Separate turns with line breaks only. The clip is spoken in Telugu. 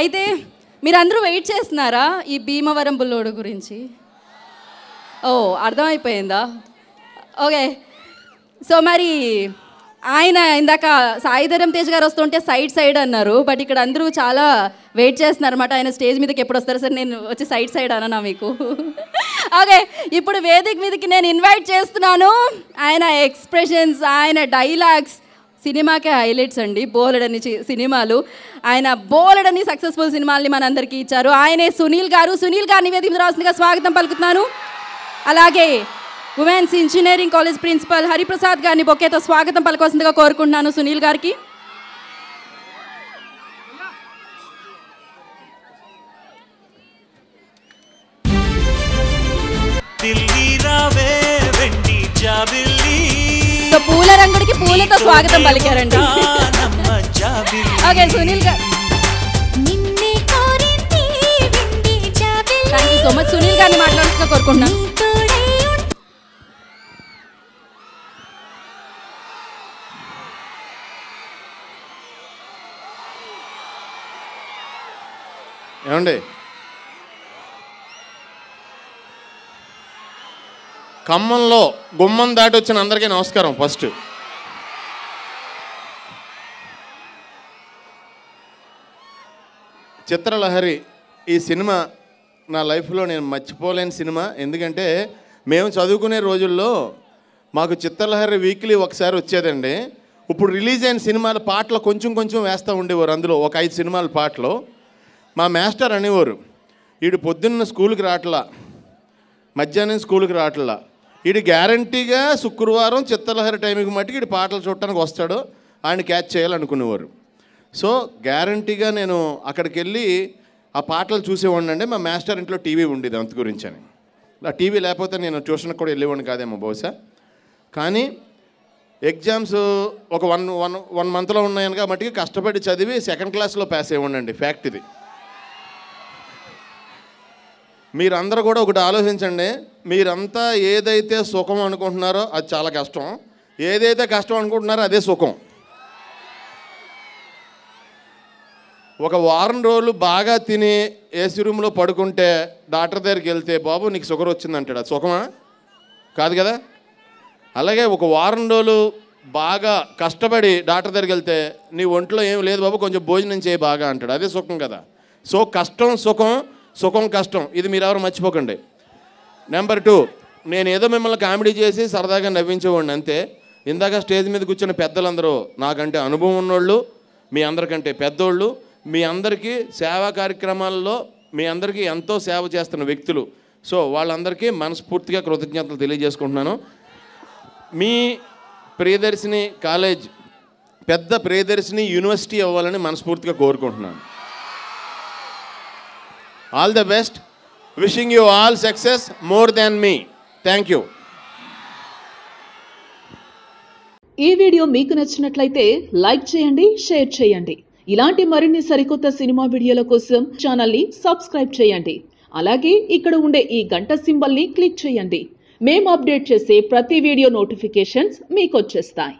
అయితే మీరందరూ వెయిట్ చేస్తున్నారా ఈ భీమవరం బుల్లోడు గురించి? ఓ, అర్థమైపోయిందా? ఓకే. సో మరి ఆయన ఇందాక సాయిధరం తేజ్ గారు వస్తుంటే సైడ్ అన్నారు, బట్ ఇక్కడ అందరూ చాలా వెయిట్ చేస్తున్నారు అనమాట. ఆయన స్టేజ్ మీదకి ఎప్పుడు వస్తారు సార్? నేను వచ్చి సైడ్ అన్నా మీకు. ఓకే, ఇప్పుడు వేదిక మీదకి నేను ఇన్వైట్ చేస్తున్నాను. ఆయన ఎక్స్ప్రెషన్స్, ఆయన డైలాగ్స్ సినిమాకే హైలైట్స్ అండి. బోలెడని సినిమాలు, ఆయన బోలెడని సక్సెస్ఫుల్ సినిమాల్ని మనందరికీ ఇచ్చారు. ఆయనే సునీల్ గారు. సునీల్ గారిని వేదిక మీద రావాల్సిందిగా స్వాగతం పలుకుతున్నాను. అలాగే women's engineering college principal Hariprasad గారిని బొకేతో స్వాగతం పలకవలసిందిగా కోరుకుంటున్నాను సునీల్ గారికి. సో పూల రంగుడికి పూలతో స్వాగతం పలికారండి. ఓకే సునీల్ గారు, thank you so much. Sunil గారిని మాట్లాడుతూ కోరుకుంటున్నాను.
ఏమండి, ఖమ్మంలో గుమ్మం దాటి వచ్చిన అందరికీ నమస్కారం. ఫస్ట్ చిత్రలహరి ఈ సినిమా నా లైఫ్లో నేను మర్చిపోలేని సినిమా. ఎందుకంటే మేము చదువుకునే రోజుల్లో మాకు చిత్రలహరి వీక్లీ ఒకసారి వచ్చేదండి. ఇప్పుడు రిలీజ్ అయిన సినిమాల పాటలు కొంచెం వేస్తూ ఉండేవారు. అందులో ఒక 5 సినిమాల పాటలు మా మాస్టర్ అనేవారు, వీడు పొద్దున్న స్కూల్కి రావట్లా, మధ్యాహ్నం స్కూల్కి రావట్లా, వీడు గ్యారంటీగా శుక్రవారం చిత్రలహరి టైంకి మట్టుకు వీడు పాటలు చూడటానికి వస్తాడు, ఆయన క్యాచ్ చేయాలనుకునేవారు. సో గ్యారంటీగా నేను అక్కడికి వెళ్ళి ఆ పాటలు చూసేవాడిని అండి. మా మాస్టర్ ఇంట్లో టీవీ ఉండేది, అంత గురించి అని. ఆ టీవీ లేకపోతే నేను ట్యూషన్కి కూడా వెళ్ళేవాడిని కాదేమో బహుశా. కానీ ఎగ్జామ్స్ ఒక వన్ మంత్లో ఉన్నాయని కాబట్టి కష్టపడి చదివి 2nd క్లాస్లో పాస్ అయ్యండి. ఫ్యాక్ట్ ఇది. మీరందరూ కూడా ఒకటి ఆలోచించండి, మీరంతా ఏదైతే సుఖం అనుకుంటున్నారో అది చాలా కష్టం, ఏదైతే కష్టం అనుకుంటున్నారో అదే సుఖం. ఒక వారం రోజులు బాగా తిని ఏసీ రూమ్లో పడుకుంటే డాక్టర్ దగ్గరికి వెళ్తే బాబు నీకు షుగర్ వచ్చిందంటాడు, అది సుఖమా? కాదు కదా. అలాగే ఒక వారం రోజులు బాగా కష్టపడి డాక్టర్ దగ్గరికి వెళ్తే నీ ఒంట్లో ఏం లేదు బాబు కొంచెం భోజనం చేయి బాగా అంటాడు, అదే సుఖం కదా. సో కష్టం సుఖం, సుఖం కష్టం, ఇది మీరు ఎవరు మర్చిపోకండి. నెంబర్ 2, నేను ఏదో మిమ్మల్ని కామెడీ చేసి సరదాగా నవ్వించేవాడిని అంతే. ఇందాక స్టేజ్ మీద కూర్చున్న పెద్దలందరూ నాకంటే అనుభవం ఉన్నోళ్ళు, మీ అందరికంటే పెద్దోళ్ళు, మీ అందరికీ సేవా కార్యక్రమాల్లో మీ అందరికీ ఎంతో సేవ చేస్తున్న వ్యక్తులు. సో వాళ్ళందరికీ మనస్ఫూర్తిగా కృతజ్ఞతలు తెలియజేసుకుంటున్నాను. మీ ప్రియదర్శిని కాలేజ్ పెద్ద ప్రియదర్శిని యూనివర్సిటీ అవ్వాలని మనస్ఫూర్తిగా కోరుకుంటున్నాను. All the best, wishing you all success more than me. Thank you.
ఈ వీడియో మీకు నచ్చినట్లయితే లైక్ చేయండి, షేర్ చేయండి. ఇలాంటి మరిన్ని సరికొత్త సినిమా వీడియోల కోసం ఛానల్ని సబ్స్క్రైబ్ చేయండి. అలాగే ఇక్కడ ఉండే ఈ గంట సింబల్ని క్లిక్ చేయండి. మేము అప్డేట్ చేసే ప్రతి వీడియో నోటిఫికేషన్స్ మీకు వచ్చేస్తాయి.